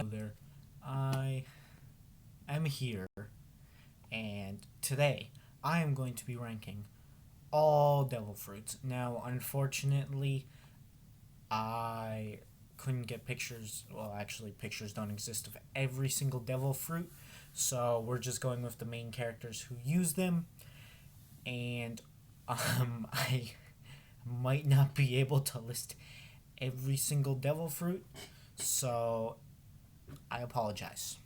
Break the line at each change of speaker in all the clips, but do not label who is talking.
there. I am here, and today I am going to be ranking all devil fruits. Now, unfortunately, I couldn't get pictures. Well, actually, pictures don't exist of every single devil fruit, so we're just going with the main characters who use them, and I might not be able to list every single devil fruit, so I apologize.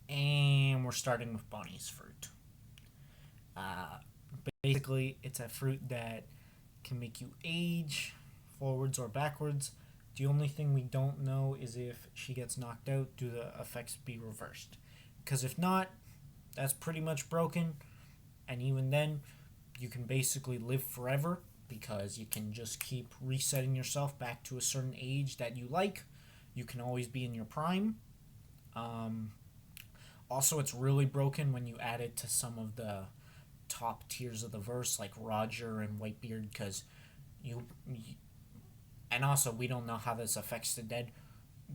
And we're starting with Bonnie's fruit. Uh, Basically, it's a fruit that can make you age forwards or backwards. The only thing we don't know is if she gets knocked out, do the effects be reversed? Because if not, that's pretty much broken. And even then, you can basically live forever because you can just keep resetting yourself back to a certain age that you like. You can always be in your prime. Um, Also, it's really broken when you add it to some of the top tiers of the verse, like Roger and Whitebeard, because you. And also, we don't know how this affects the dead.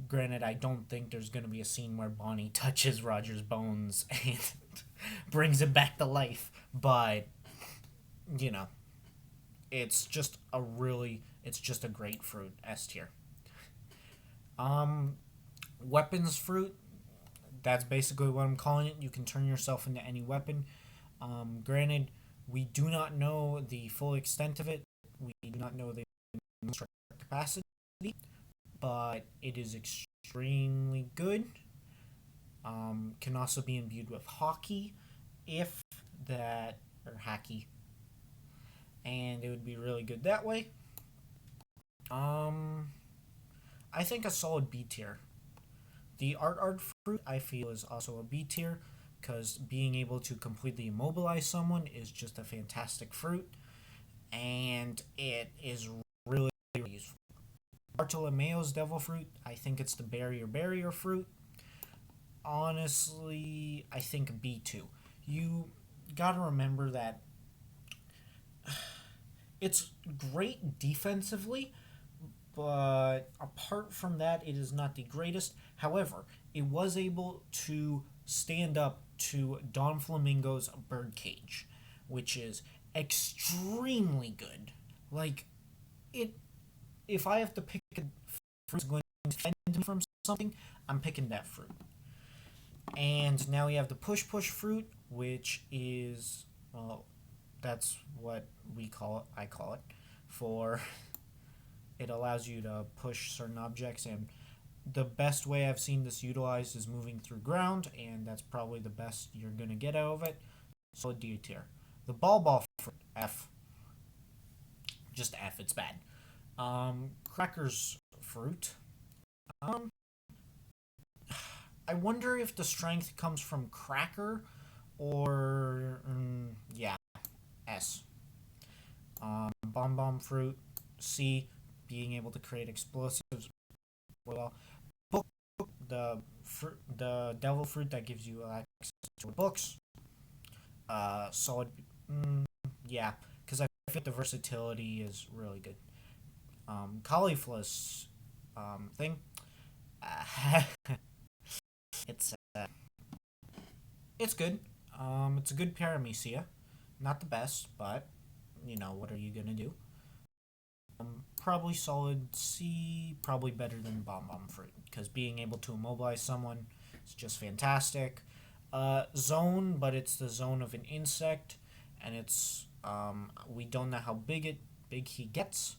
Granted, I don't think there's going to be a scene where Bonnie touches Roger's bones and brings him back to life, but, you know, it's just a great fruit, S tier. Um, Weapons fruit, that's basically what I'm calling it. You can turn yourself into any weapon. Granted, we do not know the full extent of it. We do not know the capacity, but it is extremely good. Can also be imbued with hockey, if that or hacky, and it would be really good that way. Um, I think a solid B tier. The art fruit I feel is also a B tier because being able to completely immobilize someone is just a fantastic fruit, and it is really useful. Bartolomeo's devil fruit, I think it's the barrier fruit. Honestly, I think B2. You gotta remember that it's great defensively, but apart from that, it is not the greatest. However, it was able to stand up to Don Flamingo's Birdcage, which is extremely good. Like, it. If I have to pick a fruit that's going to defend him from something, I'm picking that fruit. And now we have the push fruit, which is, well, that's what we call it. I call it for it allows you to push certain objects, and the best way I've seen this utilized is moving through ground, and that's probably the best you're gonna get out of it. Solid D tier. The ball fruit, F, just F. It's bad. Crackers fruit. Um, I wonder if the strength comes from cracker or yeah, S. Bomb fruit, C. Being able to create explosives. Well, book, the devil fruit that gives you access to books. Solid. Yeah, because I think the versatility is really good. Caulifla's thing. Uh, it's it's good. It's a good paramecia. Not the best, but what are you gonna do? Probably solid C. Probably better than bomb fruit because being able to immobilize someone is just fantastic. Zone, but it's the zone of an insect, and it's we don't know how big he gets.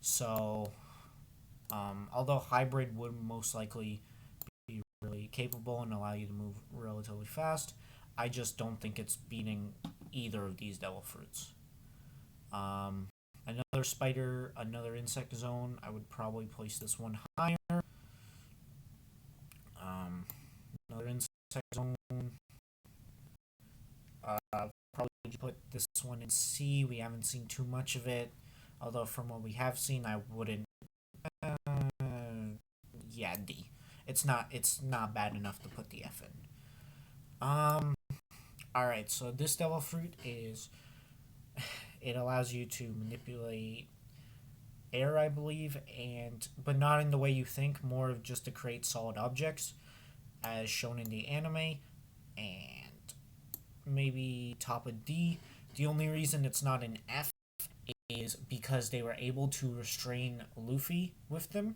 So, although hybrid would most likely be really capable and allow you to move relatively fast, I just don't think it's beating either of these devil fruits. Another spider, another insect zone. I would probably place this one higher. Um, Another insect zone. Probably put this one in C. We haven't seen too much of it, although from what we have seen, I wouldn't. Uh, yeah, D. It's not bad enough to put the F in. All right. So this devil fruit is it allows you to manipulate air, I believe, and but not in the way you think. More of just to create solid objects, as shown in the anime, and maybe top of D. The only reason it's not an F is because they were able to restrain Luffy with them,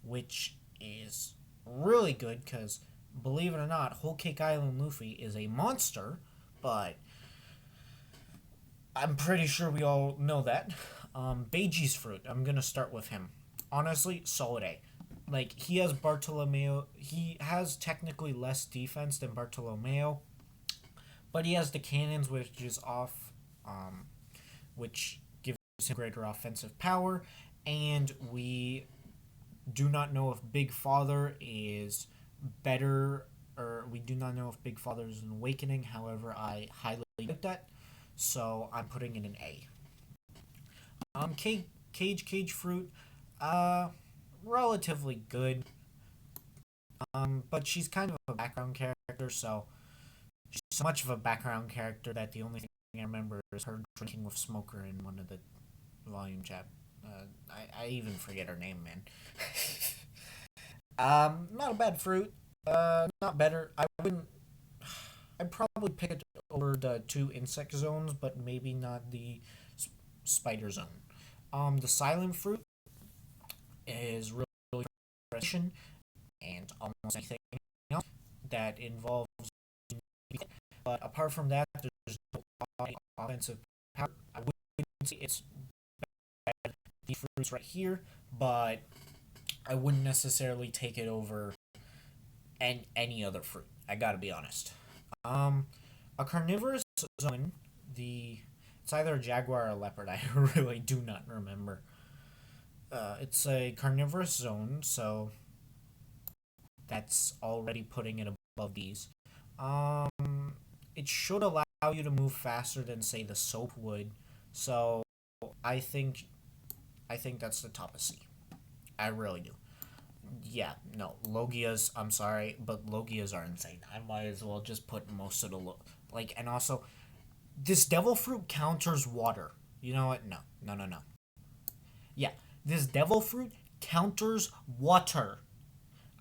which is really good because, believe it or not, Whole Cake Island Luffy is a monster, but I'm pretty sure we all know that. Beiji's fruit. I'm gonna start with him. Honestly, solid A. Like he has Bartolomeo. He has technically less defense than Bartolomeo, but he has the cannons, which is off, which gives him greater offensive power. And we do not know if Big Father is better, or we do not know if Big Father is an awakening. However, I highly like that, so I'm putting it in A. Cage fruit, uh, relatively good. But she's kind of a background character, so she's so much of a background character that the only thing I remember is her drinking with Smoker in one of the volume chat. I even forget her name, man. Not a bad fruit. Not better. I wouldn't. I'd probably pick it over the two insect zones, but maybe not the spider zone. The silent fruit is really fresh and almost anything else that involves. But apart from that, there's no offensive power. I wouldn't say it's bad. These fruits right here, but I wouldn't necessarily take it over any other fruit. I gotta be honest. Um, a carnivorous zone. The It's either a jaguar or a leopard. I really do not remember. It's a carnivorous zone, so that's already putting it above these. It should allow you to move faster than say the soap would. So I think I think that's the top of C. I really do. Yeah, no, Logias. I'm sorry, but Logias are insane. I might as well just put most of the and also this devil fruit counters water. You know what? No, no, no, no. Yeah, this devil fruit counters water.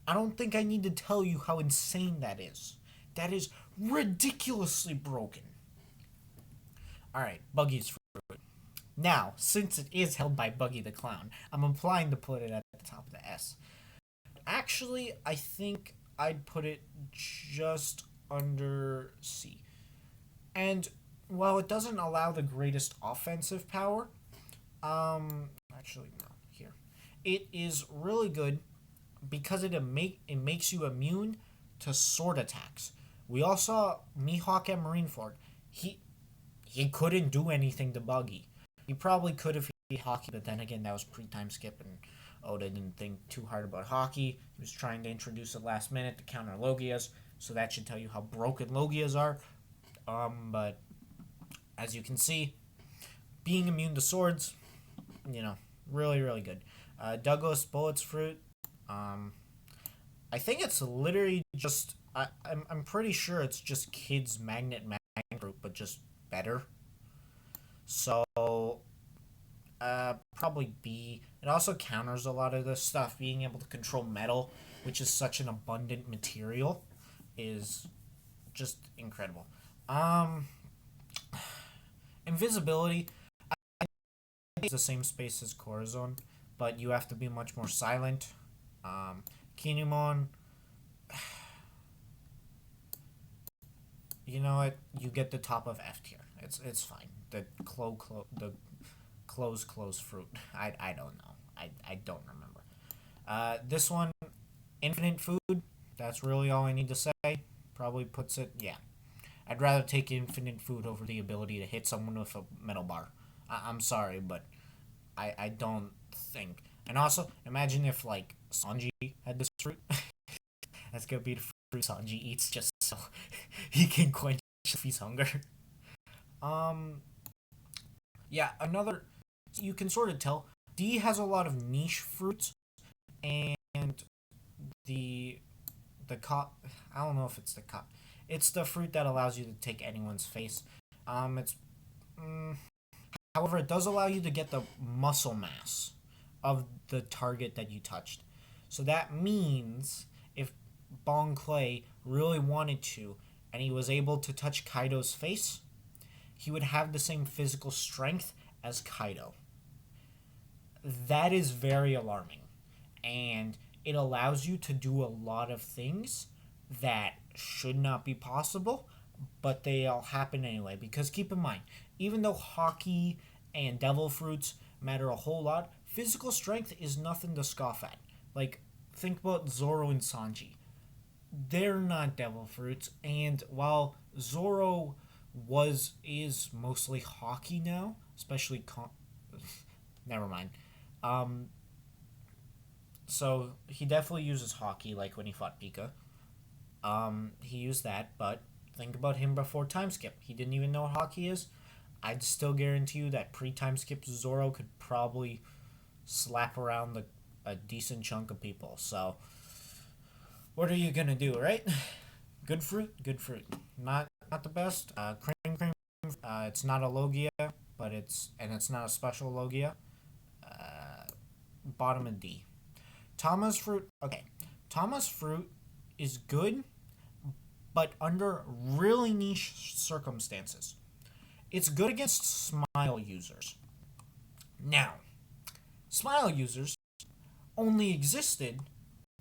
I don't think I need to tell you how insane that is. That is ridiculously broken. Alright, Buggy's fruit. Now, since it is held by Buggy the Clown, I'm applying to put it at the top of the S. Actually, I think I'd put it just under C. And while it doesn't allow the greatest offensive power, actually no, here. It is really good because it makes you immune to sword attacks. We all saw Mihawk at Marineford. He couldn't do anything to Buggy. He probably could if he had Hockey, but then again, that was pre-time skip, and Oda didn't think too hard about Hockey. He was trying to introduce it last minute to counter Logias, so that should tell you how broken Logias are. But as you can see, being immune to swords, really, really good. Douglas Bullet's fruit. I think it's literally just. I'm pretty sure it's just Kid's Magnet fruit, but just better. So, probably B. It also counters a lot of this stuff. Being able to control metal, which is such an abundant material, is just incredible. Um, Invisibility. It's the same space as Corazon, but you have to be much more silent. Kinemon. You know what? You get the top of F tier. It's fine. The close fruit. I don't know. I don't remember. This one, infinite food. That's really all I need to say. Probably puts it. Yeah, I'd rather take infinite food over the ability to hit someone with a metal bar. I'm sorry, but I don't think. And also, imagine if like Sanji had this fruit. That's gonna be the fruit Sanji eats just so he can quench his hunger. Um, yeah, another. You can sort of tell D has a lot of niche fruits, and the the cop. I don't know if it's the cop. It's the fruit that allows you to take anyone's face. It's. However, it does allow you to get the muscle mass. of the target that you touched. So that means if Bon Clay really wanted to and he was able to touch Kaido's face, he would have the same physical strength as Kaido. That is very alarming. And it allows you to do a lot of things that should not be possible, but they all happen anyway. Because keep in mind, even though hockey and devil fruits matter a whole lot, physical strength is nothing to scoff at. Like, think about Zoro and Sanji. They're not devil fruits, and while Zoro is mostly hockey now, especially never mind. Um, so he definitely uses hockey, like when he fought Pika. He used that, but think about him before time skip. He didn't even know what hockey is. I'd still guarantee you that pre-time skip Zoro could probably slap around a decent chunk of people. So, what are you gonna do, right? Good fruit, good fruit. Not the best. Cream. It's not a Logia, but it's not a special Logia. Bottom of D. Tama's fruit. Okay, Tama's fruit is good, but under really niche circumstances. It's good against Smile users. Now, Smile users only existed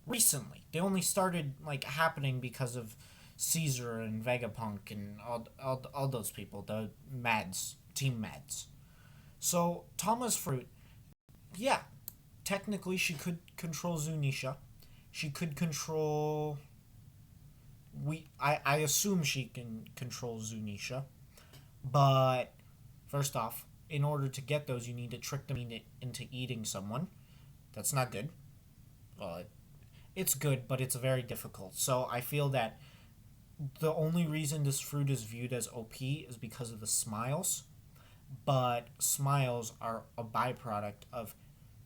recently. They only started like happening because of Caesar and Vegapunk and all those people, the Mads, Team Mads. So Tama's fruit, yeah, technically she could control Zunisha. She could control. I assume she can control Zunisha, but first off, in order to get those, you need to trick them into eating someone. That's not good. Well, it's good, but it's very difficult. So I feel that the only reason this fruit is viewed as OP is because of the smiles, but smiles are a byproduct of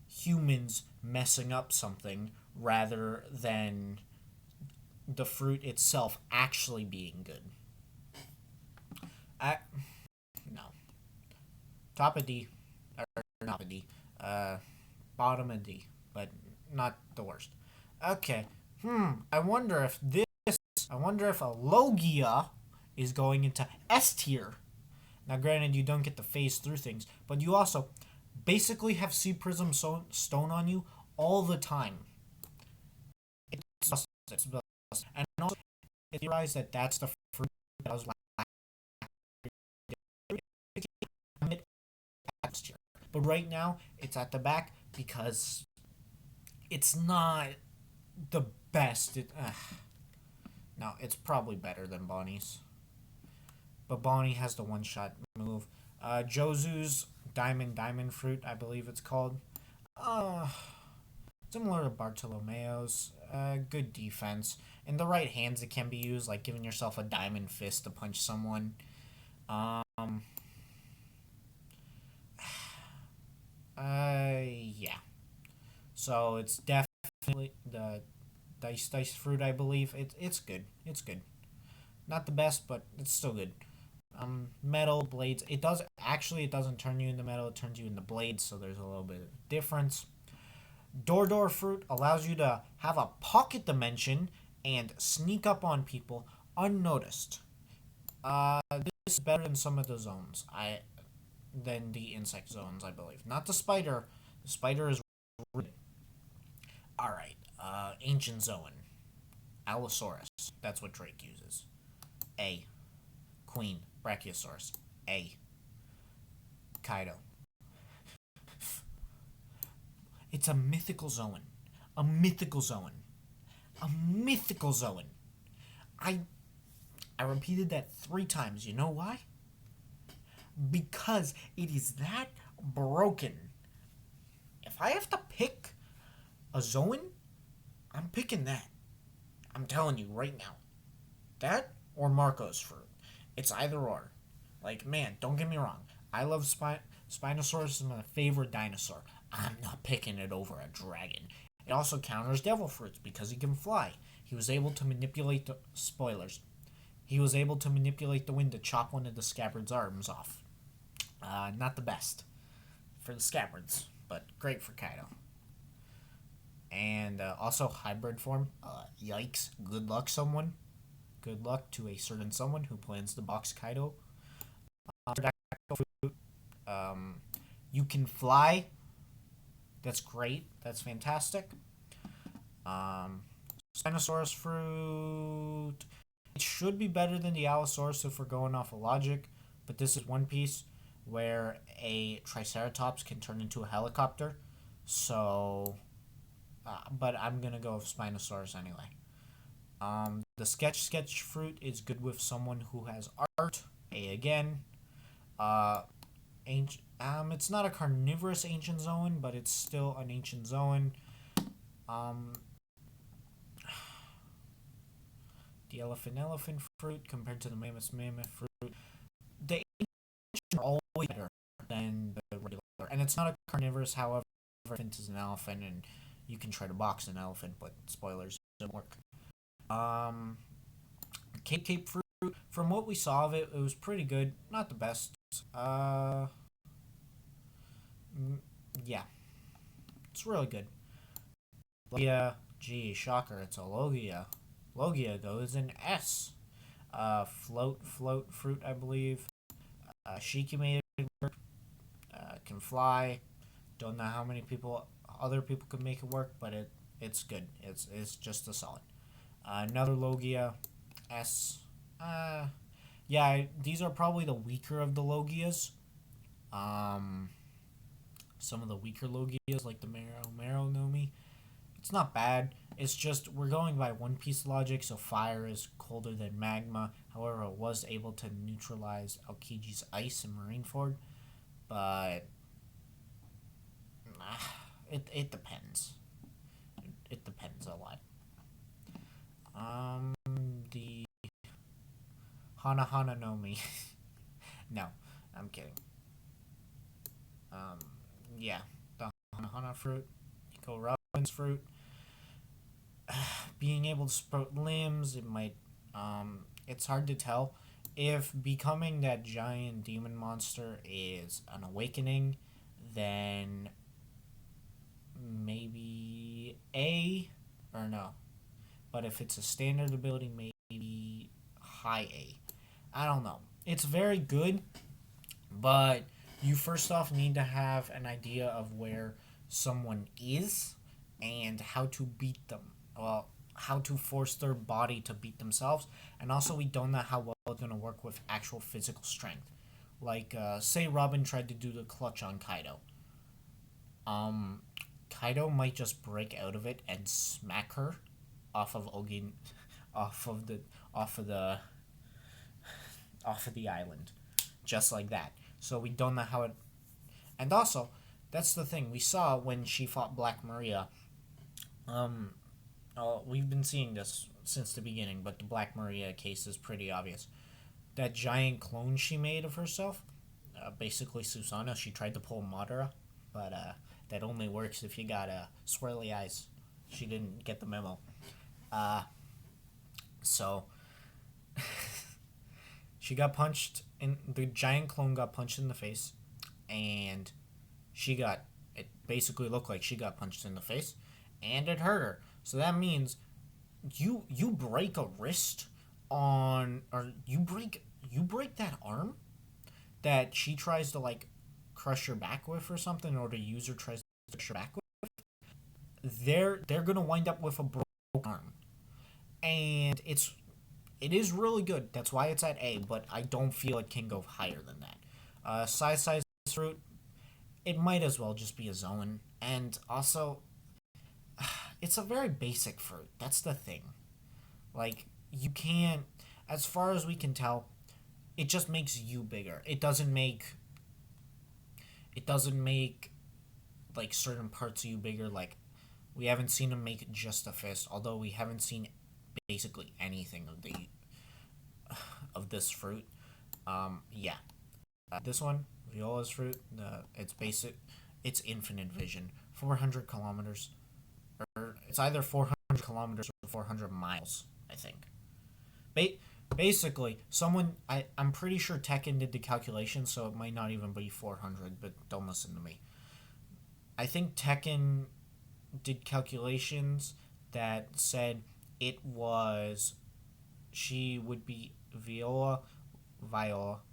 humans messing up something rather than the fruit itself actually being good. I no. Top of D or not a D. Bottom of D, but not the worst. Okay. I wonder if this. I wonder if a Logia is going into S tier. Now, granted, you don't get to phase through things, but you also basically have Sea Prism Stone on you all the time. It's and also, if you realize that that's the fruit that I was last year. But right now, it's at the back because it's not the best. No, it's probably better than Bonnie's. But Bonnie has the one-shot move. Jozu's Diamond Fruit, I believe it's called. Uh, Similar to Bartolomeo's. Good defense. In the right hands, it can be used, like giving yourself a diamond fist to punch someone. Yeah. So it's definitely the dice fruit, I believe. It's good. It's good. Not the best, but it's still good. Metal blades. It doesn't turn you into metal. It turns you into blades. So there's a little bit of difference. Door fruit allows you to have a pocket dimension and sneak up on people unnoticed. This is better than some of the zones. Than the insect zones, I believe. Not the spider. The spider is. All right. Ancient Zone. Allosaurus. That's what Drake uses. A. Queen. Brachiosaurus. A. Kaido. It's a mythical zone. A mythical zone. A mythical zone. I repeated that 3 times. You know why? Because it is that broken. If I have to pick a zone, I'm picking that. I'm telling you right now. That or Marco's fruit. It's either or. Like, man, don't get me wrong. I love Spinosaurus is my favorite dinosaur. I'm not picking it over a dragon. It also counters devil fruits because he can fly. He was able to manipulate the spoilers. He was able to manipulate the wind to chop one of the scabbard's arms off. Not the best for the scabbards, but great for Kaido. and also hybrid form. Yikes! Good luck, someone. Good luck to a certain someone who plans to box Kaido. Um, you can fly. That's great. That's fantastic. Um, Spinosaurus fruit. It should be better than the Allosaurus if we're going off of logic, but this is One Piece where a Triceratops can turn into a helicopter. So, but I'm gonna go with Spinosaurus anyway. The sketch fruit is good with someone who has art. A again. Uh, ancient. It's not a carnivorous ancient zoan, but it's still an ancient zoan. Um, the elephant fruit compared to the mammoth fruit. The ancients are always better than the regular, and it's not a carnivorous. However, elephant is an elephant, and you can try to box an elephant, but spoilers, don't work. Um, Cape fruit. From what we saw of it, it was pretty good. Not the best. Uh, yeah, it's really good. Logia, gee, shocker, it's a Logia. Logia goes in S. Float fruit, I believe. Shiki made it work. Can fly. Don't know how many other people could make it work, but it's good. It's just a solid. Another Logia, S. Yeah, these are probably the weaker of the Logias. Um, some of the weaker Logias, like the Mero Nomi. It's not bad. It's just we're going by One Piece logic, so fire is colder than magma. However, it was able to neutralize Aokiji's ice in Marineford, but it depends. It depends a lot. The Hana Hana no Mi. No, I'm kidding. Um, yeah, the Hana Hana fruit, Nico Robin's fruit. Being able to sprout limbs, it might. It's hard to tell if becoming that giant demon monster is an awakening. Then maybe A or no. But if it's a standard ability, maybe high A. I don't know. It's very good, but you first off need to have an idea of where someone is and how to beat them. Well, how to force their body to beat themselves, and also we don't know how well it's going to work with actual physical strength. Like, say Robin tried to do the clutch on Kaido. Um, Kaido might just break out of it and smack her off of Ogin, off of the, off of the, off of the island, just like that. So we don't know how it. And also, that's the thing we saw when she fought Black Maria. Um, we've been seeing this since the beginning, but the Black Maria case is pretty obvious. That giant clone she made of herself, basically Susanoo, she tried to pull Madara, but that only works if you got swirly eyes. She didn't get the memo. Uh, so she got punched in the giant clone got punched in the face, and she got it basically looked like she got punched in the face, and it hurt her. So that means you break a wrist on or you break that arm that she tries to like crush your back with or something, or the user tries to crush your back with. They're gonna wind up with a broken arm, and it is really good. That's why it's at A, but I don't feel it can go higher than that. Size fruit, it might as well just be a zone, and also it's a very basic fruit. That's the thing. Like you can't, as far as we can tell, it just makes you bigger. It doesn't make like certain parts of you bigger. Like we haven't seen him make just a fist, although we haven't seen basically anything of this fruit. Yeah, this one, Viola's fruit. It's basic. It's infinite vision. 400 kilometers, or it's either 400 kilometers or 400 miles. I think. Ba- Basically, I'm pretty sure Tekken did the calculation, so it might not even be 400. But don't listen to me. I think Tekken did calculations that said it was she would be Viola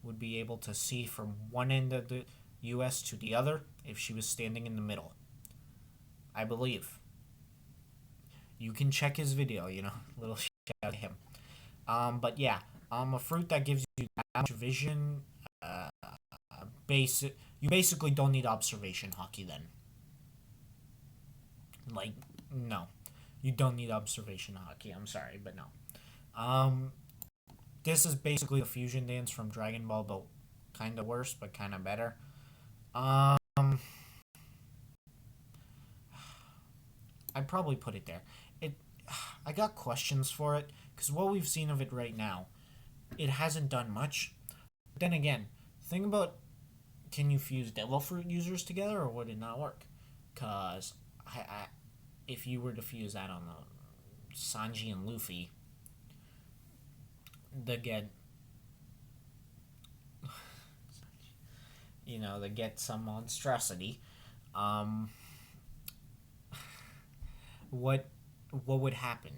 would be able to see from one end of the U.S. to the other if she was standing in the middle. I believe. You can check his video, little shout out to him. But yeah, a fruit that gives you that much vision, you basically don't need observation hockey then. Like, no. You don't need observation hockey. I'm sorry, but no. Um, this is basically a fusion dance from Dragon Ball, but kind of worse, but kind of better. Um, I'd probably put it there. It, I got questions for it because what we've seen of it right now, it hasn't done much. But then again, think about, can you fuse Devil Fruit users together or would it not work? Cause if you were to fuse that on the Sanji and Luffy, they get they get some monstrosity. Um, what what would happen?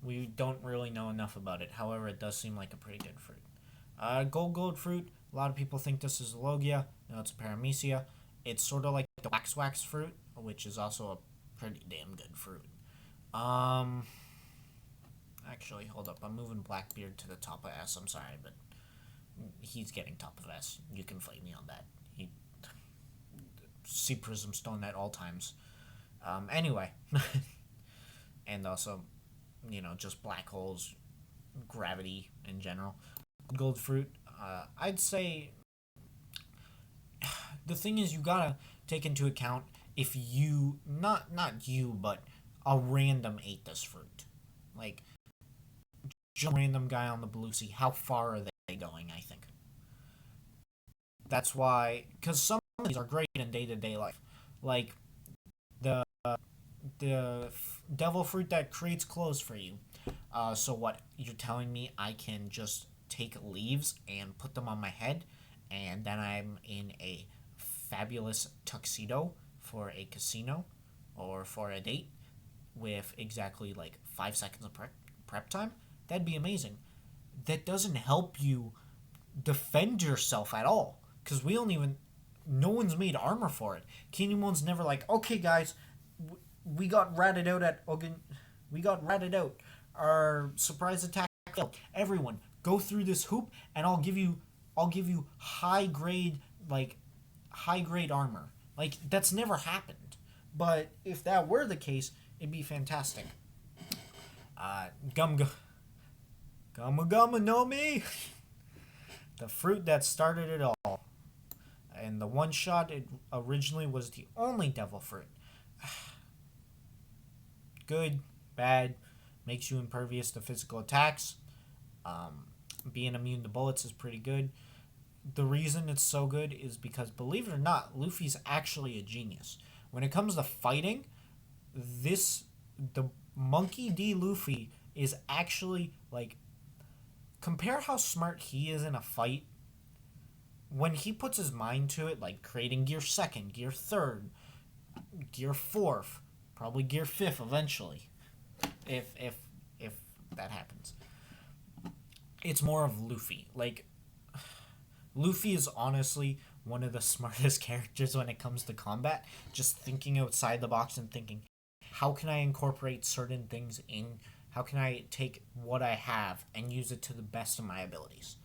We don't really know enough about it. However, it does seem like a pretty good fruit. Gold fruit. A lot of people think this is a Logia. No, it's a Paramecia. It's sort of like the wax fruit, which is also a pretty damn good fruit. Um, Actually, hold up. I'm moving Blackbeard to the top of S. I'm sorry, but he's getting top of S. You can fight me on that. He see Prism Stone at all times. Anyway, and also, just black holes, gravity in general. Gold fruit. I'd say the thing is you gotta take into account if you not you but a random ate this fruit, like just a random guy on the blue sea. How far are they going? I think that's why because some of these are great in day to day life, like the devil fruit that creates clothes for you. So what you're telling me? I can just take leaves and put them on my head, and then I'm in a fabulous tuxedo for a casino or for a date with exactly like 5 seconds of prep time. That'd be amazing. That doesn't help you defend yourself at all because we don't even. No one's made armor for it. Kinyemon's never like, okay, guys, we got ratted out at Ogun. We got ratted out. Our surprise attack failed. Everyone, go through this hoop, and I'll give you high grade armor. Like that's never happened. But if that were the case, it'd be fantastic. Gum Gumma Gumma no Mi, the fruit that started it all. And the one shot it originally was the only devil fruit. Good, bad, makes you impervious to physical attacks. Um, Being immune to bullets is pretty good. The reason it's so good is because, believe it or not, Luffy's actually a genius. When it comes to fighting, the Monkey D. Luffy is actually, like, compare how smart he is in a fight. When he puts his mind to it, like creating gear 2nd, gear 3rd, gear 4th, probably gear 5th eventually, if that happens. It's more of Luffy. Like, Luffy is honestly one of the smartest characters when it comes to combat. Just thinking outside the box and thinking, how can I incorporate certain things in? How can I take what I have and use it to the best of my abilities?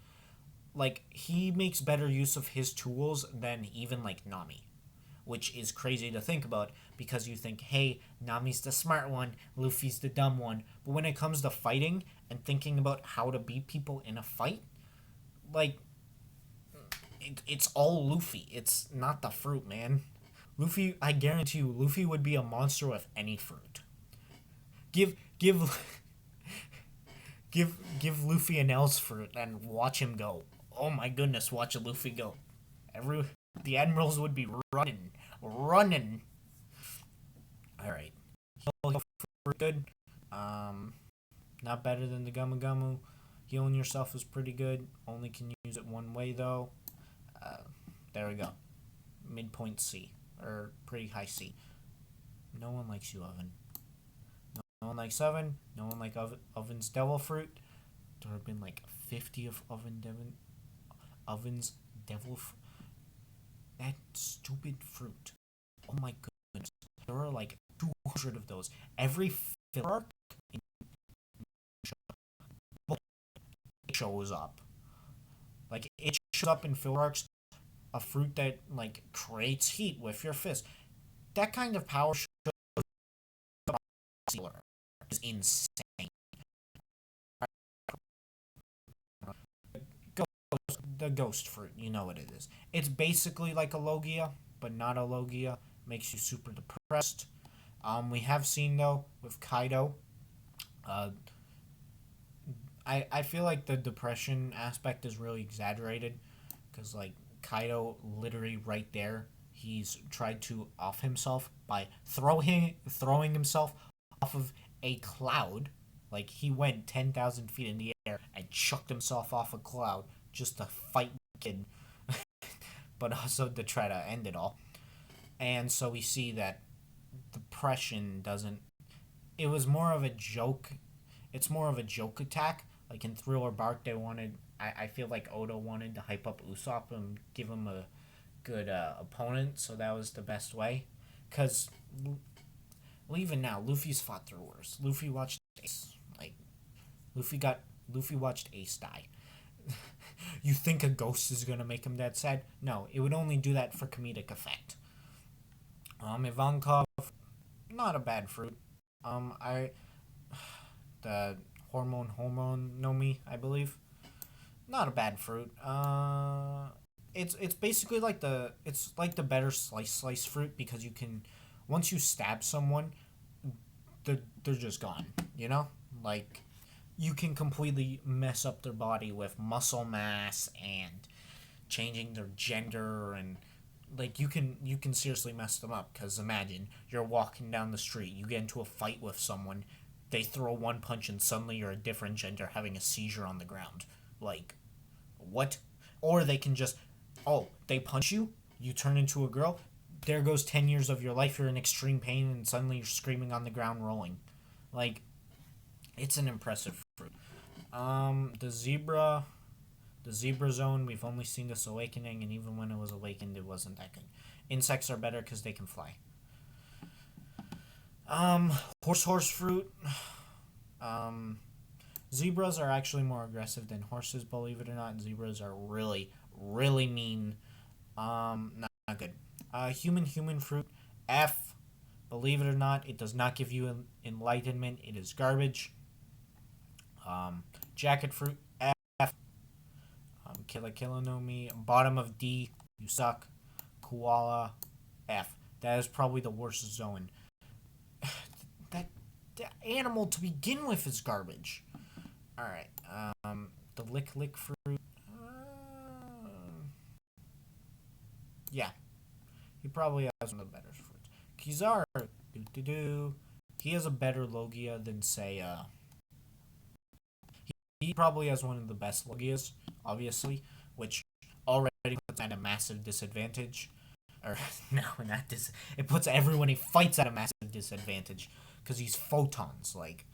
Like, he makes better use of his tools than even, like, Nami. Which is crazy to think about because you think, hey, Nami's the smart one, Luffy's the dumb one. But when it comes to fighting and thinking about how to beat people in a fight, like, it's all Luffy. It's not the fruit, man. Luffy, I guarantee you, Luffy would be a monster with any fruit. Give give Luffy an else fruit and watch him go. Oh my goodness, watch a Luffy go. The admirals would be running. All right, heal for good. Not better than the Gumma Gummu. Healing yourself is pretty good. Only can use it one way though. There we go. Midpoint C or pretty high C. No one likes you, Oven. No one likes Oven. No one likes Oven's Devil Fruit. There have been like 50 of Oven's Devil Fruit. That stupid fruit. Oh my goodness. There are like 200 of those. Every filler arc in shows up. Like, it shows up in filler arcs, a fruit that, like, creates heat with your fist. That kind of power shows up is insane. The ghost fruit, you know what it is. It's basically like a Logia, but not a Logia. Makes you super depressed. We have seen though with Kaido. Uh, I feel like the depression aspect is really exaggerated, because like Kaido literally right there, he's tried to off himself by throwing himself off of a cloud. Like, he went 10,000 feet in the air and chucked himself off a cloud just to fight kid, but also to try to end it all. And so we see that depression doesn't. It was more of a joke. It's more of a joke attack. Like in Thriller Bark, they wanted. I feel like Oda wanted to hype up Usopp and give him a good opponent, so that was the best way. Because, well, even now, Luffy's fought through worse. Luffy watched Ace. Like, Luffy watched Ace die. You think a ghost is gonna make him that sad? No, it would only do that for comedic effect. Ivankov, not a bad fruit. I the hormone no me, I believe. Not a bad fruit. It's basically like the better slice fruit, because you can, once you stab someone, they're just gone. You know, like, you can completely mess up their body with muscle mass and changing their gender, and like you can seriously mess them up. Because imagine you're walking down the street, you get into a fight with someone, they throw one punch and suddenly you're a different gender having a seizure on the ground. Like, what? Or they can just, oh, they punch you, you turn into a girl, there goes 10 years of your life, you're in extreme pain, and suddenly you're screaming on the ground rolling. Like, it's an impressive fruit. The zebra zone, we've only seen this awakening, and even when it was awakened, it wasn't that good. Insects are better because they can fly. Horse fruit. Um, Zebras are actually more aggressive than horses, believe it or not. Zebras are really, really mean. Not good. Human fruit. F. Believe it or not, it does not give you enlightenment. It is garbage. Jacket fruit. F. Killa no Mi. Bottom of D. You suck. Koala. F. That is probably the worst zone. that animal to begin with is garbage. All right. The lick fruit. Yeah, he probably has one of the better fruits. Kizaru, he has a better Logia than, say, he probably has one of the best Logias, obviously, which already puts at a massive disadvantage. Or, no, not this. It puts everyone he fights at a massive disadvantage, because he's photons. Like,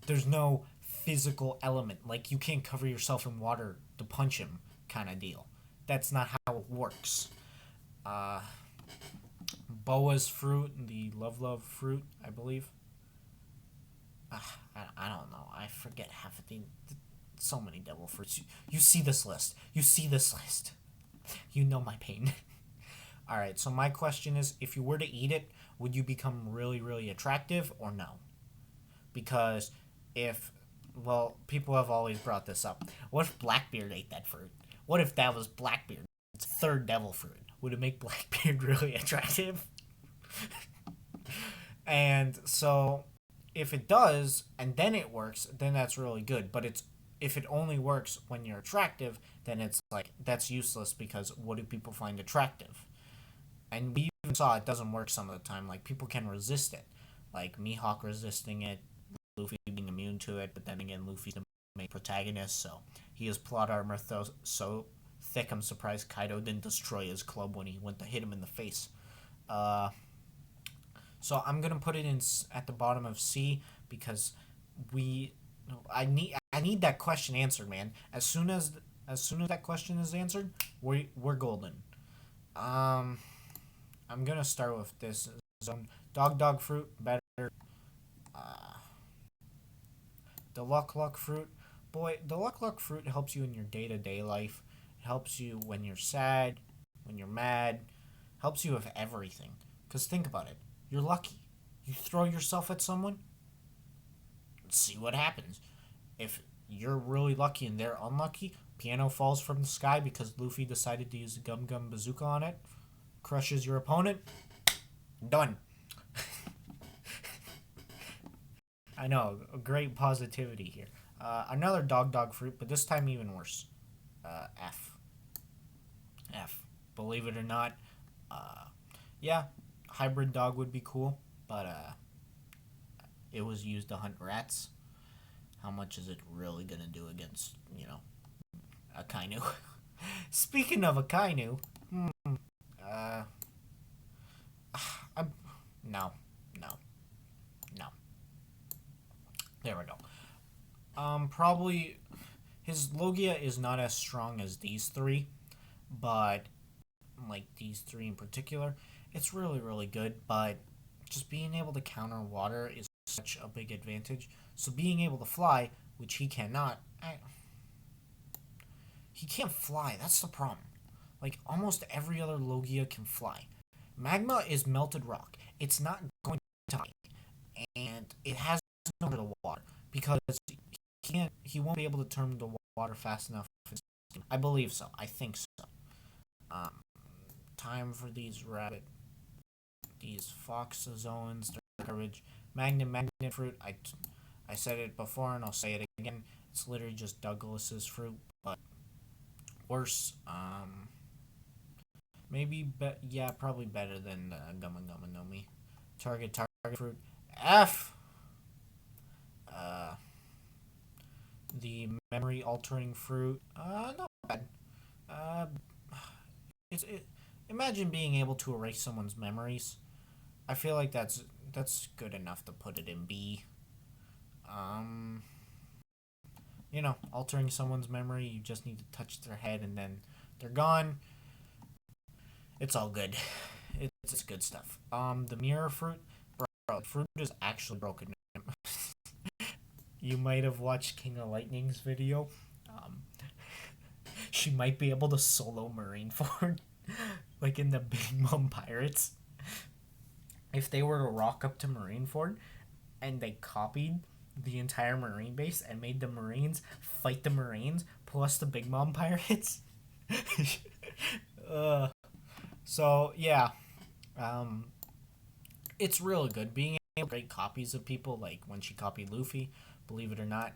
there's no physical element. Like, you can't cover yourself in water to punch him, kind of deal. That's not how it works. Boa's fruit, the love fruit, I believe. I don't know. I forget half of the. So many devil fruits. You see this list. You see this list. You know my pain. Alright, so my question is, if you were to eat it, would you become really, really attractive or no? Because if, well, people have always brought this up. What if Blackbeard ate that fruit? What if that was Blackbeard? It's third devil fruit. Would it make Blackbeard really attractive? And so, if it does, and then it works, then that's really good. But if it only works when you're attractive, then it's like, that's useless, because what do people find attractive? And we even saw it doesn't work some of the time. Like, people can resist it. Like, Mihawk resisting it, Luffy being immune to it, but then again, Luffy's the main protagonist, so he has plot armor so thick, I'm surprised Kaido didn't destroy his club when he went to hit him in the face. So I'm gonna put it in at the bottom of C because we I need that question answered, man. As soon as that question is answered, we're golden. Um, I'm gonna start with this zone. Dog fruit better. Uh, the luck fruit, boy. The luck fruit helps you in your day to day life. It helps you when you're sad, when you're mad. Helps you with everything. Cause think about it. You're lucky. You throw yourself at someone. See what happens. If you're really lucky and they're unlucky, piano falls from the sky because Luffy decided to use a Gum Gum Bazooka on it, crushes your opponent, done. I know, great positivity here. Another dog fruit, but this time even worse. F. F. Believe it or not, uh, yeah, hybrid dog would be cool, but it was used to hunt rats. How much is it really gonna do against, a Kainu? Speaking of a Kainu, uh, I'm no, no, no. There we go. Probably his Logia is not as strong as these three, but like these three in particular, it's really really good. But just being able to counter water is such a big advantage. So being able to fly, which he cannot, he can't fly. That's the problem. Like almost every other Logia can fly. Magma is melted rock. It's not going to die, and it has no the water because he won't be able to turn the water fast enough. I believe so. I think so. Um, time for these fox zones, garbage. Magnet fruit. I said it before and I'll say it again. It's literally just Douglas's fruit, but worse. Yeah, probably better than Gumma Gumma no Mi. Target fruit. F. Uh, the memory altering fruit. Not bad. Uh, it's it. Imagine being able to erase someone's memories. I feel like that's good enough to put it in B. Um, altering someone's memory, you just need to touch their head and then they're gone. It's all good. It's good stuff. The mirror fruit, bro, fruit is actually broken. You might have watched King of Lightning's video. Um, she might be able to solo Marineford, like in the Big Mom Pirates. If they were to rock up to Marineford and they copied the entire Marine base and made the Marines fight the Marines plus the Big Mom Pirates. uh, so yeah, um, it's really good being able to create copies of people. Like when she copied Luffy, believe it or not,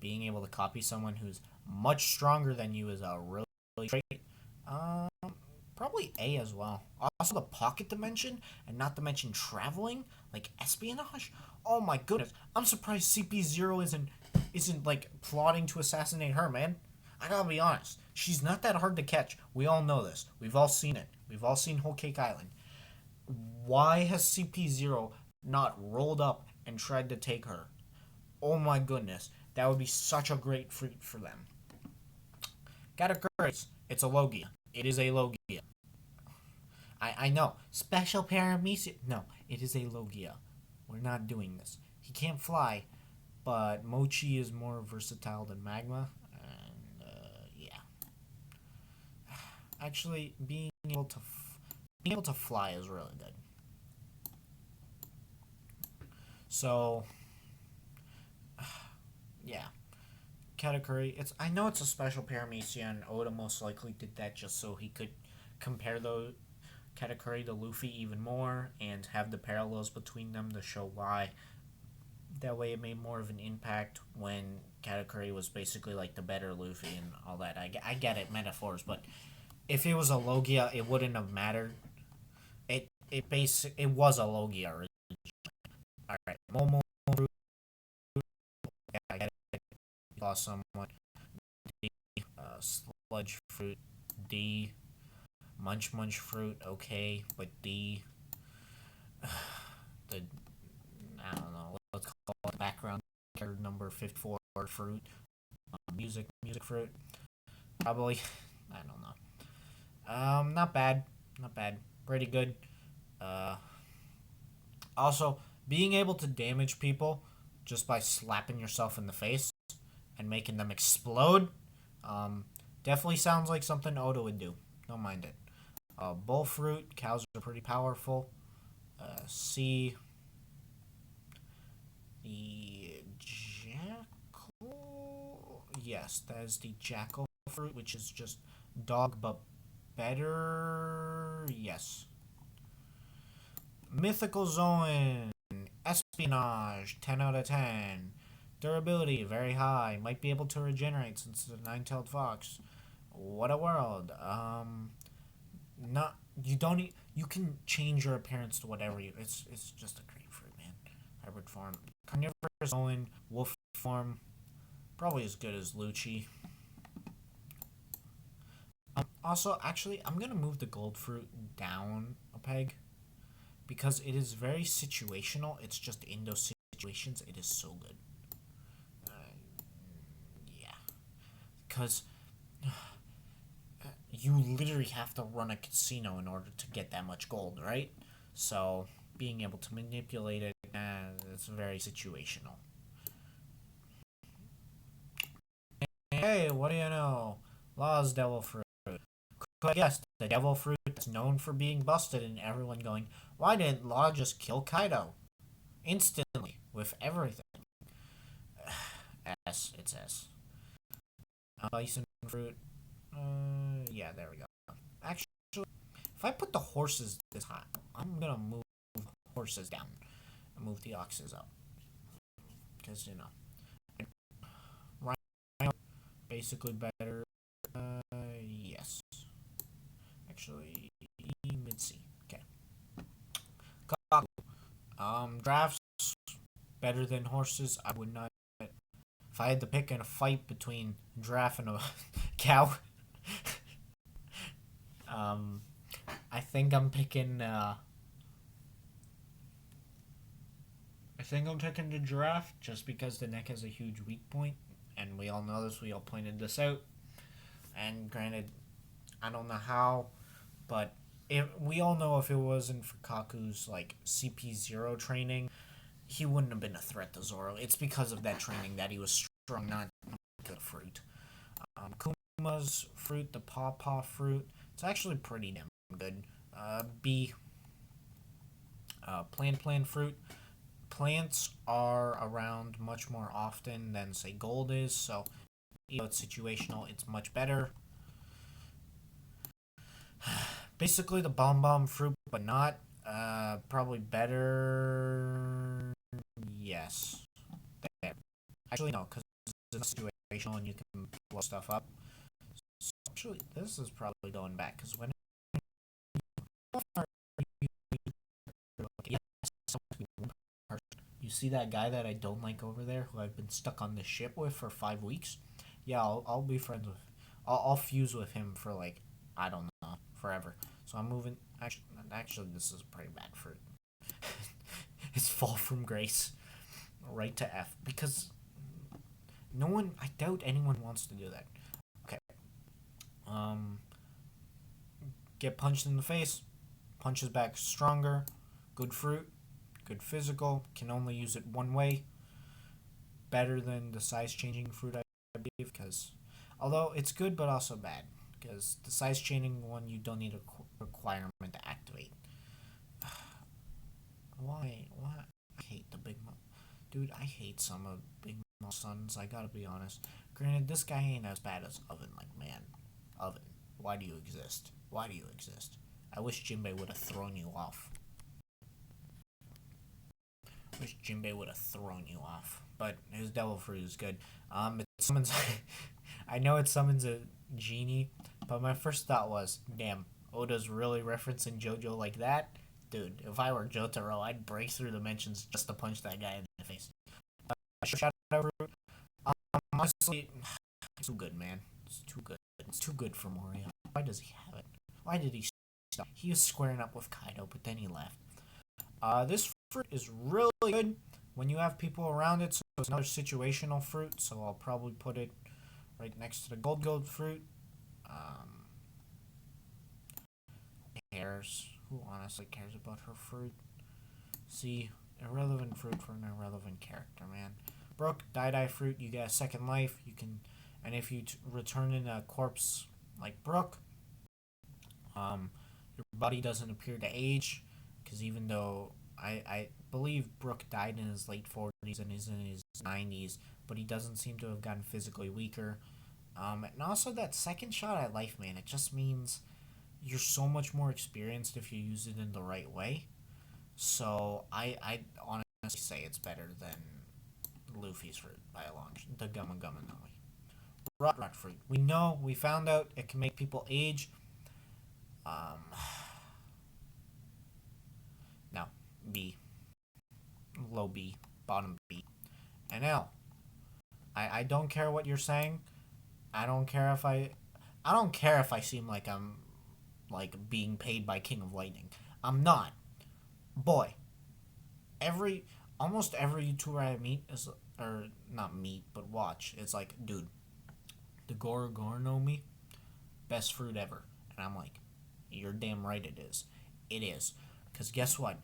being able to copy someone who's much stronger than you is a really great. Um, Probably A as well. Also, the pocket dimension, and not to mention traveling, like espionage. Oh my goodness, I'm surprised CP0 isn't like plotting to assassinate her, man. I gotta be honest, she's not that hard to catch. We all know this. We've all seen it. We've all seen Whole Cake Island. Why has CP0 not rolled up and tried to take her? Oh my goodness, that would be such a great feat for them. Categories. It's a Logia. It is a Logia. I know. Special paramecia. No, it is a Logia. We're not doing this. He can't fly, but Mochi is more versatile than Magma. And, yeah. Actually, being able to fly is really good. So, yeah. Katakuri, I know it's a special paramecia, and Oda most likely did that just so he could compare the Katakuri to Luffy even more and have the parallels between them to show why. That way it made more of an impact when Katakuri was basically like the better Luffy and all that. I get it, metaphors, but if it was a Logia, it wouldn't have mattered. It was a Logia originally. Alright, Momo Fruit, yeah, I get it. Lost someone. D, Sludge Fruit, D. Munch Fruit, okay, but D. the I don't know, let's call it the background character number 54 fruit, music fruit. Probably, I don't know. Not bad, not bad, pretty good. Uh, Also, being able to damage people just by slapping yourself in the face and making them explode, um, definitely sounds like something Oda would do. Don't mind it. Bull fruit, cows are pretty powerful. C, the jackal. Yes, that is the jackal fruit, which is just dog but better. Yes. Mythical Zone, espionage, 10 out of 10. Durability, very high. Might be able to regenerate since it's a nine-tailed fox. What a world. Not you don't you can change your appearance to whatever you. It's just a grapefruit, man. Hybrid form, carnivorous zone, wolf form, probably as good as Lucci. Also, actually, I'm gonna move the gold fruit down a peg because it is very situational. It's just in those situations, it is so good. Yeah, because you literally have to run a casino in order to get that much gold, right? So being able to manipulate it, it's very situational. Hey, what do you know? Law's devil fruit. I guess the devil fruit is known for being busted and everyone going, why didn't Law just kill Kaido? Instantly, with everything. S, it's S. Bison fruit. Yeah, there we go. Actually, if I put the horses this high, I'm gonna move horses down and move the oxes up. Because, right, basically better. Yes. Actually, mid C. Okay. Kaku. Drafts better than horses. I would not. If I had to pick in a fight between a giraffe and a cow, um, I think I'm picking. I think I'm taking the giraffe just because the neck has a huge weak point, and we all know this. We all pointed this out. And granted, I don't know how, but we all know if it wasn't for Kaku's like CP0 training, he wouldn't have been a threat to Zoro. It's because of that training that he was strong, not good fruit. Kuma's fruit, the pawpaw fruit, it's actually pretty damn good. B, plant fruit. Plants are around much more often than say gold is, so even though it's situational, it's much better. Basically the bomb fruit, but not. Probably better. Yes. There. Actually, no, because it's situational and you can blow stuff up. So actually, this is probably going back because when you see that guy that I don't like over there, who I've been stuck on the ship with for 5 weeks. Yeah, I'll be friends with. I'll fuse with him for like I don't know forever. So I'm moving. Actually, this is pretty bad fruit. It's fall from grace, right to F because no one. I doubt anyone wants to do that. Okay. Um. Get punched in the face. Punches back stronger. Good fruit. Good physical. Can only use it one way. Better than the size changing fruit, I believe, because although it's good but also bad because the size changing one you don't need a requirement to activate. Why? Why? I hate the Big Mom. Dude, I hate some of Big Mom's sons. I gotta be honest. Granted, this guy ain't as bad as Oven. Like, man, Oven, why do you exist? Why do you exist? I wish Jinbei would have thrown you off. Wish Jinbei would have thrown you off. But his Devil Fruit is good. It summons. I know it summons a genie, but my first thought was, damn, Oda's really referencing JoJo like that? Dude, if I were Jotaro, I'd break through dimensions just to punch that guy in the face. Shadow Fruit, honestly, it's too good, man. It's too good. It's too good for Moria. Why does he have it? Why did he stop? He was squaring up with Kaido, but then he left. This fruit is really good when you have people around it, so it's another situational fruit, so I'll probably put it right next to the gold fruit. Um, who honestly cares about her fruit? See, irrelevant fruit for an irrelevant character, man. Brook, die fruit, you get a second life. You can, and if you return in a corpse like Brook, your body doesn't appear to age, because even though I believe Brook died in his late 40s and is in his 90s, but he doesn't seem to have gotten physically weaker. And also that second shot at life, man, it just means you're so much more experienced if you use it in the right way. So I honestly say it's better than Luffy's fruit by a long shot. The Gumma Gumma Nui. Rot fruit. We found out it can make people age. Um, now, B. Low B. Bottom B. And L. I don't care what you're saying. I don't care if I don't care if I seem like I'm like being paid by King of Lightning. I'm not. Boy, every almost every YouTuber I meet is or not meet but watch. It's like, dude, the Goro know me, best fruit ever, and I'm like, you're damn right it is. It is, because guess what?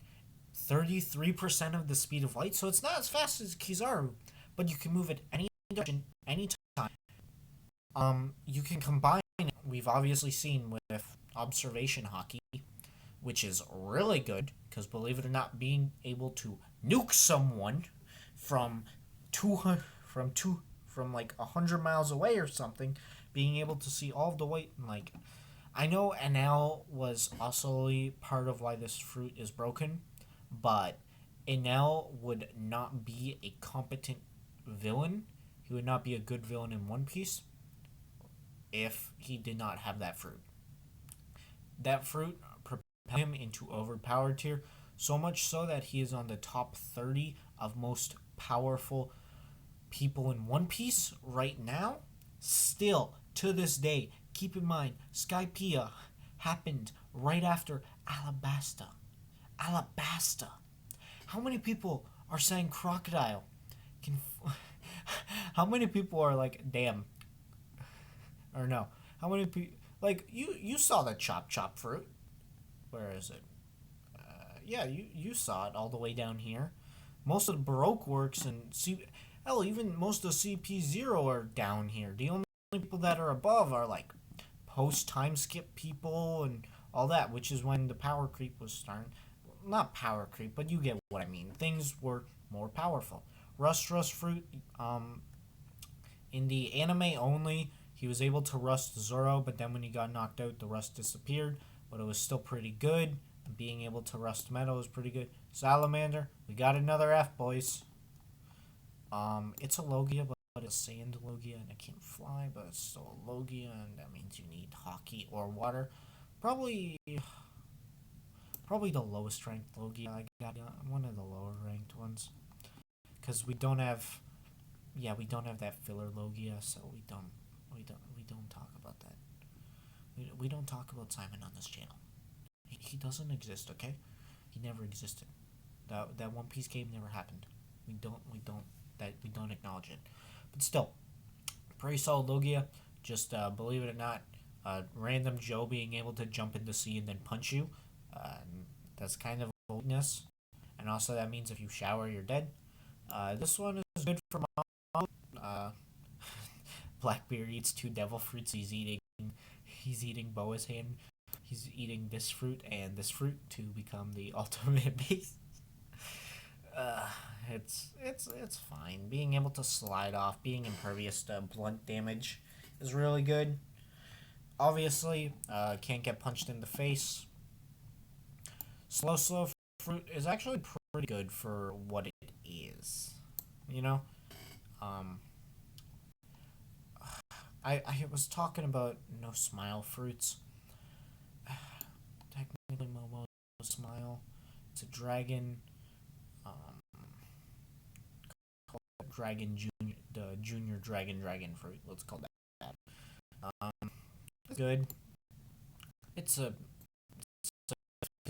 33% of the speed of light, so it's not as fast as Kizaru, but you can move it any direction, anytime. You can combine it. We've obviously seen with observation hockey, which is really good because believe it or not, being able to nuke someone from 200 from like 100 miles away or something, being able to see all of the weight and like I know Enel was also part of why this fruit is broken, but Enel would not be a competent villain. He would not be a good villain in One Piece if he did not have that fruit. That fruit propelled him into overpowered tier, so much so that he is on the top 30 of most powerful people in One Piece right now. Still, to this day, keep in mind, Skypiea happened right after Alabasta. Alabasta. How many people are saying crocodile? Can how many people are like, damn, or no? How many people like you saw the chop fruit? Where is it? Yeah, you saw it all the way down here. Most of the Baroque works and hell, even most of CP0 are down here. The only people that are above are like post time skip people and all that, which is when the power creep was starting. Not power creep, but you get what I mean. Things were more powerful. Rust fruit. In the anime only, he was able to rust Zoro, but then when he got knocked out, the rust disappeared. But it was still pretty good. Being able to rust metal is pretty good. Salamander, we got another F, boys. It's a Logia, but it's sand Logia, and it can't fly, but it's still a Logia, and that means you need hockey or water. Probably the lowest ranked Logia I got, one of the lower ranked ones, because we don't have that filler Logia, so we don't talk about that. We don't talk about Simon on this channel. He doesn't exist, okay? He never existed. That One Piece game never happened. We don't acknowledge it. But still, pretty solid Logia. Just believe it or not, random Joe being able to jump in the sea and then punch you. That's kind of a weakness. And also that means if you shower, you're dead. This one is good for mom. Blackbeard eats two devil fruits. He's eating Boa's hand. He's eating this fruit and this fruit to become the ultimate beast. It's fine. Being able to slide off, being impervious to blunt damage is really good. Obviously, can't get punched in the face. Slow fruit is actually pretty good for what it is. You know? Um, I was talking about no smile fruits. Technically, Momo smile. It's a dragon. Um, dragon junior, the junior dragon fruit. Let's call that. It's good. It's a,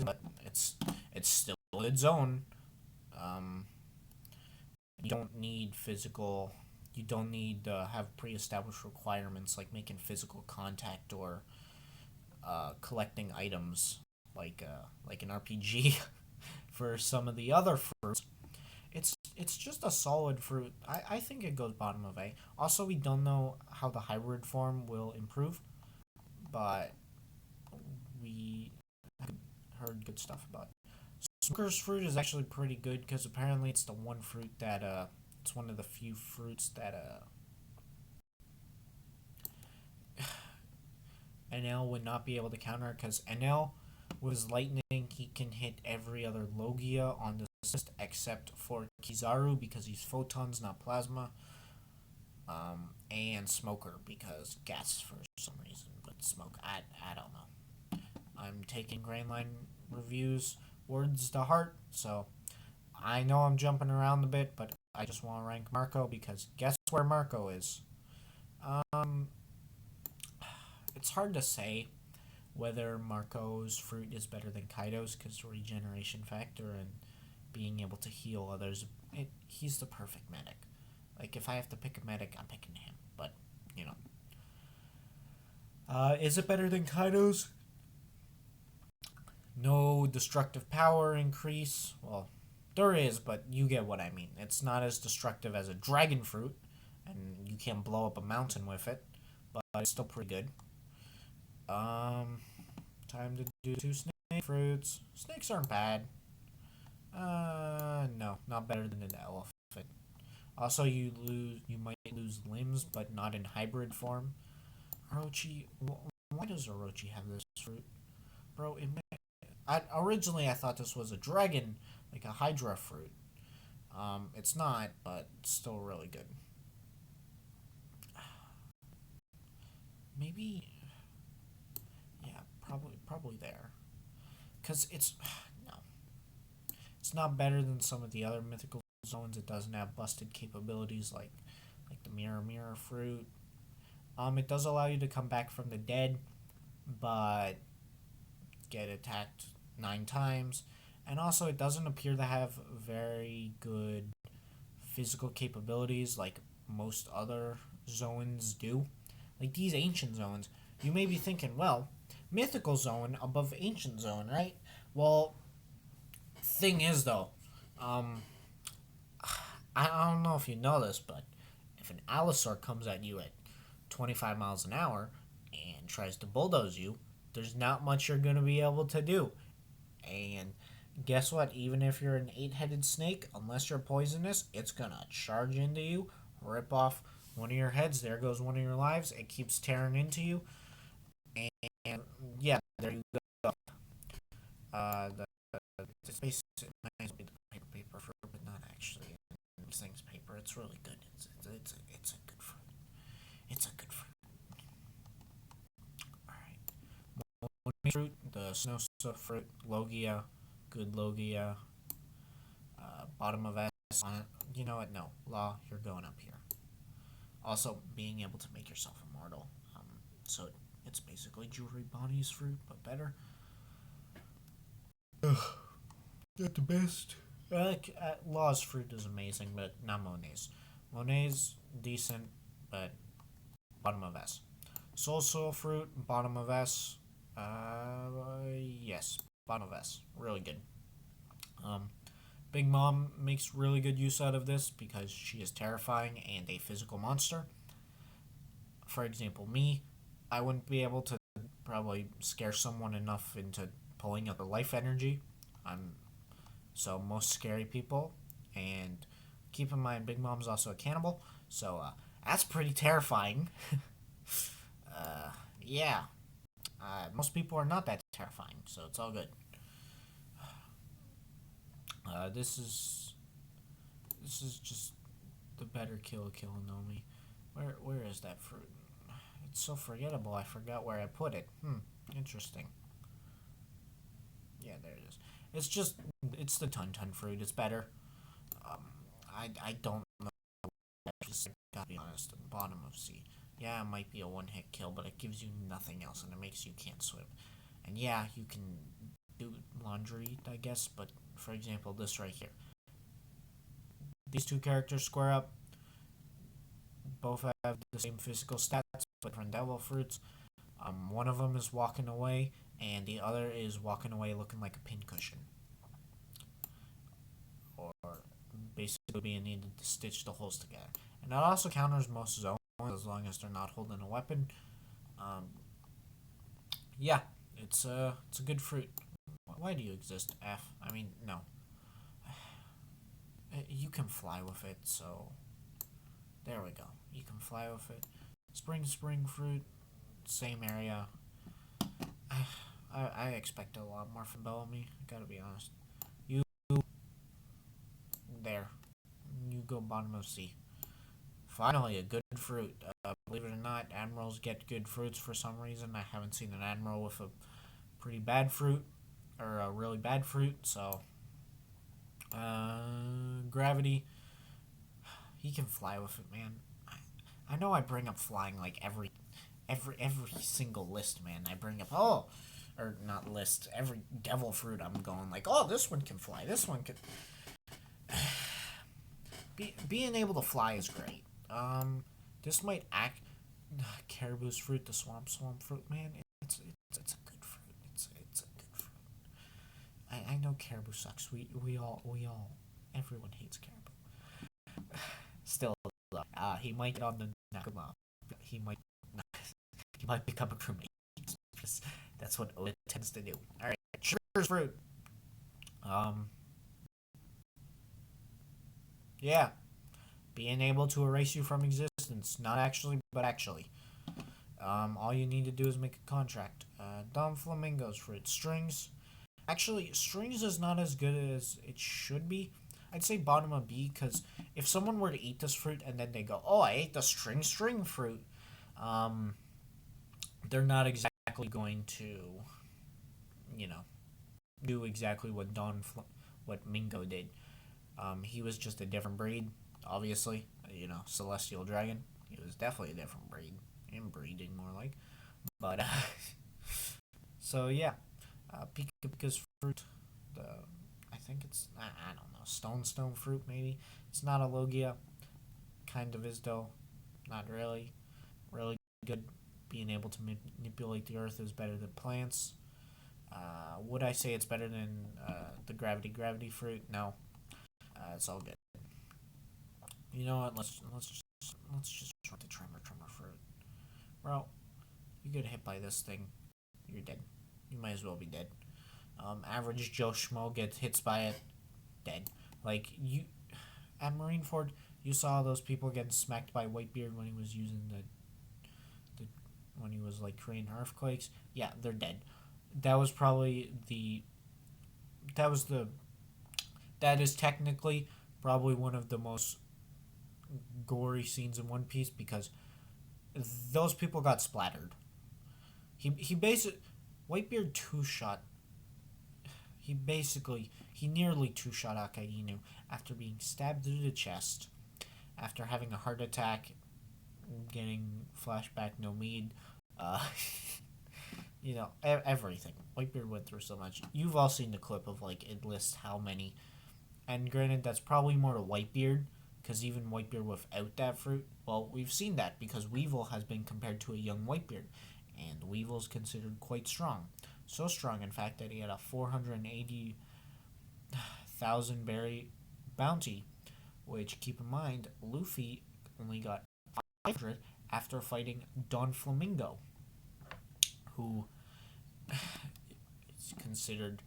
but it's still its own. Um, you don't need physical. You don't need to have pre-established requirements like making physical contact or collecting items like an RPG for some of the other fruits. It's just a solid fruit. I think it goes bottom of A. Also, we don't know how the hybrid form will improve, but we heard good stuff about it. Smoker's fruit is actually pretty good because apparently it's the one fruit that it's one of the few fruits that NL would not be able to counter because NL with lightning he can hit every other Logia on the list except for Kizaru because he's photons not plasma, and Smoker because gas for some reason, but smoke I don't know. I'm taking Grand Line reviews words to heart, so I know I'm jumping around a bit, but I just want to rank Marco because guess where Marco is. Um, it's hard to say whether Marco's fruit is better than Kaido's because the regeneration factor and being able to heal others. He's the perfect medic. Like if I have to pick a medic, I'm picking him. But you know, is it better than Kaido's? No destructive power increase. Well, there is, but you get what I mean. It's not as destructive as a dragon fruit, and you can't blow up a mountain with it, but it's still pretty good. Um, Time to do two snake fruits. Snakes aren't bad. No, not better than an elephant. Also, you might lose limbs, but not in hybrid form. Orochi, why does Orochi have this fruit, bro? Originally I thought this was a dragon, like a Hydra fruit. It's not, but it's still really good. Maybe, yeah, probably there, cause it's no, it's not better than some of the other mythical zones. It doesn't have busted capabilities like the mirror fruit. It does allow you to come back from the dead, but get attacked 9 times. And also, it doesn't appear to have very good physical capabilities like most other zones do. Like these ancient zones, you may be thinking, well, mythical zone above ancient zone, right? Well, thing is though, um, I don't know if you know this, but if an Allosaur comes at you at 25 miles an hour and tries to bulldoze you, there's not much you're going to be able to do. And guess what? Even if you're an 8-headed snake, unless you're poisonous, it's going to charge into you, rip off one of your heads. There goes one of your lives. It keeps tearing into you. And yeah, there you go. The space might be the paper fruit, but not actually. These things paper. It's really good. It's a good fruit. It's a good fruit. Alright. Fruit, the snow fruit, Logia, good Logia, bottom of S. You know what? No. Law, you're going up here. Also, being able to make yourself immortal. So it's basically Jewelry Bonnie's fruit, but better. Ugh, not the best. Law's fruit is amazing, but not Monet's. Monet's decent, but bottom of S. Soul fruit, bottom of S. Yes, bottom of S. Really good. Um, Big Mom makes really good use out of this because she is terrifying and a physical monster. For example, me, I wouldn't be able to probably scare someone enough into pulling up the life energy. I'm so most scary people, and keep in mind, Big Mom's also a cannibal, so that's pretty terrifying. Yeah, most people are not that terrifying, so it's all good. This is just the better Kill Nomi. Where is that fruit? It's so forgettable. I forgot where I put it. Interesting. Yeah, there it is. It's the Tun fruit. It's better. Um, I don't know. Just gotta be honest. At the bottom of C. Yeah, it might be a one-hit kill, but it gives you nothing else, and it makes you can't swim. And yeah, you can do laundry, I guess. But for example, this right here. these two characters square up. Both have the same physical stats, but different devil fruits. One of them is walking away, and the other is walking away looking like a pincushion, or basically being needed to stitch the holes together. And that also counters most zones as long as they're not holding a weapon. Um, yeah, it's a good fruit. Why do you exist, F? I mean, no. You can fly with it, so there we go. You can fly with it. Spring fruit, same area. I expect a lot more from Bellamy. I gotta be honest. You there. You go bottom of C. Finally, a good fruit. Believe it or not, admirals get good fruits for some reason. I haven't seen an admiral with a pretty bad fruit or a really bad fruit. So, gravity. He can fly with it, man. I know I bring up flying like every single list, man. I bring up or not list, every devil fruit. I'm going like, oh, this one can fly. This one can. Being able to fly is great. This might act. Caribou's fruit, the swamp fruit, man. It's a good fruit. It's a good fruit. I know caribou sucks. We all everyone hates caribou. Still, he might get on the Nakama. He might he might become a crewmate. That's what Oda tends to do. All right, sugar's fruit. Um, yeah, being able to erase you from existence. Not actually, but actually. All you need to do is make a contract. Dom Flamingos for its strings. Actually, strings is not as good as it should be. I'd say bottom of B because if someone were to eat this fruit and then they go, "Oh, I ate the string fruit," um, they're not exactly going to, you know, do exactly what what Mingo did. He was just a different breed, obviously. Celestial dragon. He was definitely a different breed. Inbreeding, more like. But, so yeah. Pika Pika's fruit. The, I think it's, I don't know, stone fruit maybe. It's not a Logia. Kind of is, though. Not really. Really good. Being able to manipulate the earth is better than plants. Would I say it's better than the gravity fruit? No. It's all good. You know what? Let's just try the tremor fruit. Well, you get hit by this thing, you're dead. You might as well be dead. Average Joe Schmo gets hits by it, dead. Like you at Marineford, you saw those people getting smacked by Whitebeard when he was using the when he was like creating earthquakes. Yeah, they're dead. That was probably the that was the that is technically probably one of the most gory scenes in One Piece because those people got splattered. He basically Whitebeard two shot. He nearly two shot Akainu after being stabbed through the chest, after having a heart attack, getting flashback no mead, uh, everything. Whitebeard went through so much. You've all seen the clip of like it lists how many, and granted that's probably more to Whitebeard because even Whitebeard without that fruit, well, we've seen that because Weevil has been compared to a young Whitebeard, and Weevil's considered quite strong. So strong, in fact, that he had a 480,000 berry bounty, which, keep in mind, Luffy only got 500 after fighting Don Flamingo, who is considered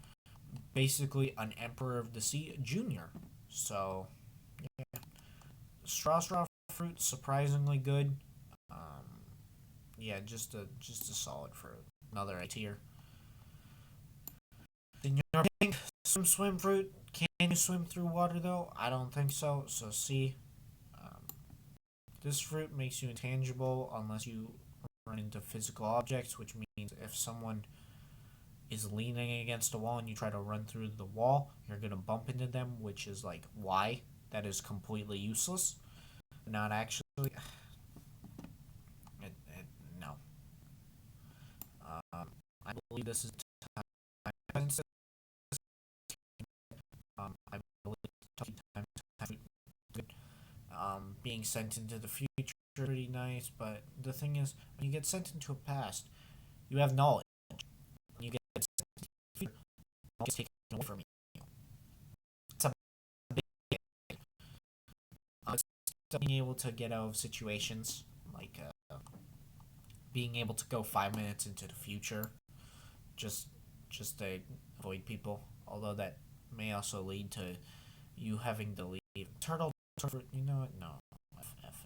basically an Emperor of the Sea Junior. So, yeah. Straw fruit, surprisingly good. Yeah, just a solid fruit. Another A tier. Then you're pink swim fruit. Can you swim through water though? I don't think so. So C. Um, this fruit makes you intangible unless you run into physical objects, which means if someone is leaning against a wall and you try to run through the wall, you're gonna bump into them, which is like why that is completely useless. Not actually. No. I believe this is I believe time being sent into the future is pretty nice, but the thing is, when you get sent into a past, you have knowledge. When you get sent into the future, knowledge is taken away from you. It's a big thing. It's being able to get out of situations, like being able to go 5 minutes into the future, just just to avoid people. Although that may also lead to you having to leave. You know what? No. F.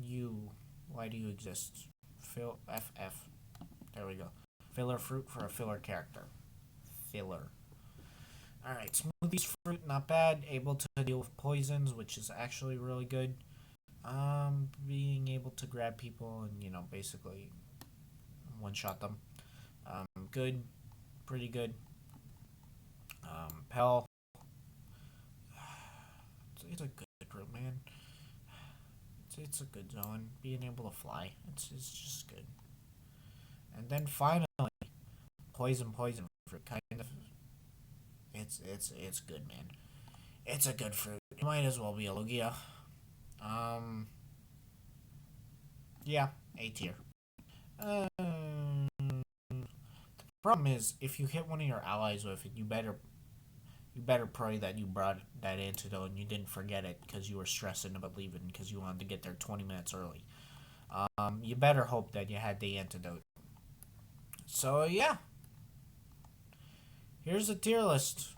You. Why do you exist? F. There we go. Filler fruit for a filler character. Filler. Alright, smoothies fruit, not bad. Able to deal with poisons, which is actually really good. Being able to grab people and, basically one shot them. Good. Pretty good. Pell. It's a good fruit, man. It's a good zone. Being able to fly. It's just good. And then finally, poison fruit. Kind of. It's good, man. It's a good fruit. It might as well be a Logia. Yeah, A tier. The problem is, if you hit one of your allies with it, you better pray that you brought that antidote and you didn't forget it because you were stressing about leaving because you wanted to get there 20 minutes early. You better hope that you had the antidote. So yeah, here's a tier list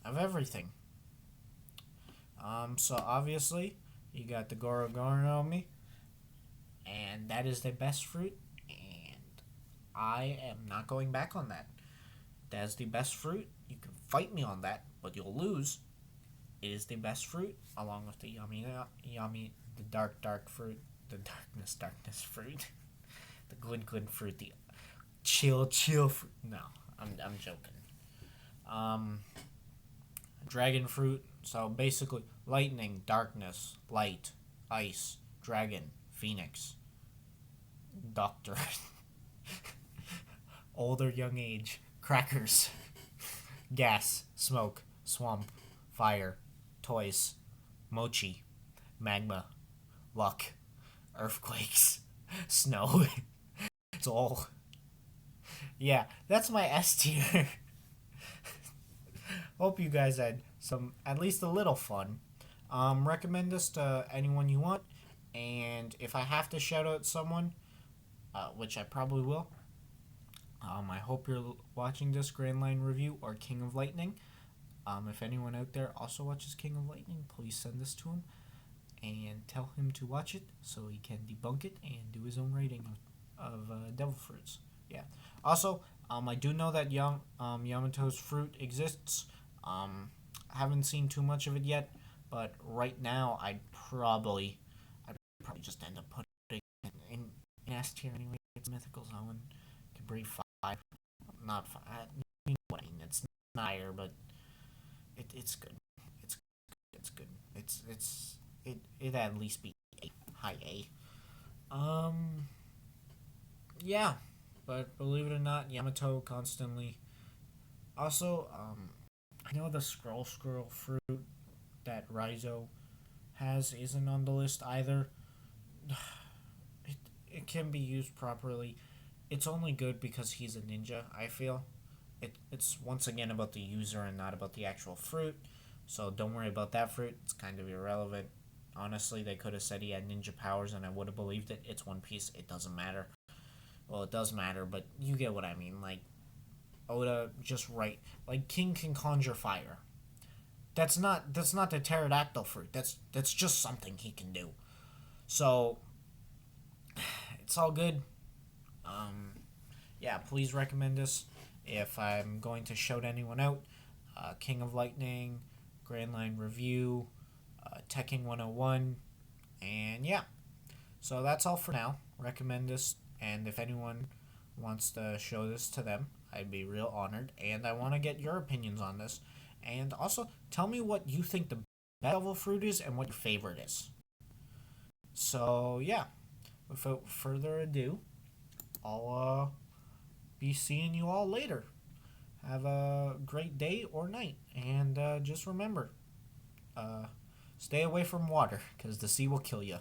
of everything. So obviously you got the Gorogoronomi, and that is the best fruit, and I am not going back on that. That's the best fruit. You can fight me on that, but you'll lose. It is the best fruit, along with the yummy, the dark fruit, the darkness fruit, the good fruit, the chill fruit. No, I'm joking. Um, Dragon fruit. So basically, lightning, darkness, light, ice, dragon, phoenix, doctor, older, young age, crackers, gas, smoke, swamp, fire, toys, mochi, magma, luck, earthquakes, snow. It's all. Yeah, that's my S tier. Hope you guys had some, at least a little fun. Recommend this to anyone you want. And if I have to shout out someone, which I probably will, I hope you're watching this Grand Line review or King of Lightning. If anyone out there also watches King of Lightning, please send this to him and tell him to watch it so he can debunk it and do his own rating of Devil Fruits. Yeah. Also, I do know that Yamato's fruit exists. I haven't seen too much of it yet, but right now I'd probably just end up putting it in S tier anyway. It's a mythical zone. Can breed 5, not 5. You know what I mean? It's not higher, but it's good. It's good. It at least be A, high A. Yeah, but believe it or not, Yamato constantly. Also, I know the scroll fruit that Raizo has isn't on the list either. It can be used properly. It's only good because he's a ninja, I feel. It's once again about the user and not about the actual fruit. So don't worry about that fruit. It's kind of irrelevant. Honestly, they could have said he had ninja powers and I would have believed it. It's One Piece. It doesn't matter. Well, it does matter, but you get what I mean. Like, Oda just right. Like, King can conjure fire. That's not the pterodactyl fruit. That's just something he can do. So it's all good. Um, yeah, please recommend this. If I'm going to shout anyone out, King of Lightning, Grand Line Review, Tekken 101, and yeah. So that's all for now. Recommend this, and if anyone wants to show this to them, I'd be real honored. And I want to get your opinions on this. And also, tell me what you think the best devil fruit is and what your favorite is. So yeah, without further ado, I'll be seeing you all later. Have a great day or night, and just remember, stay away from water because the sea will kill you.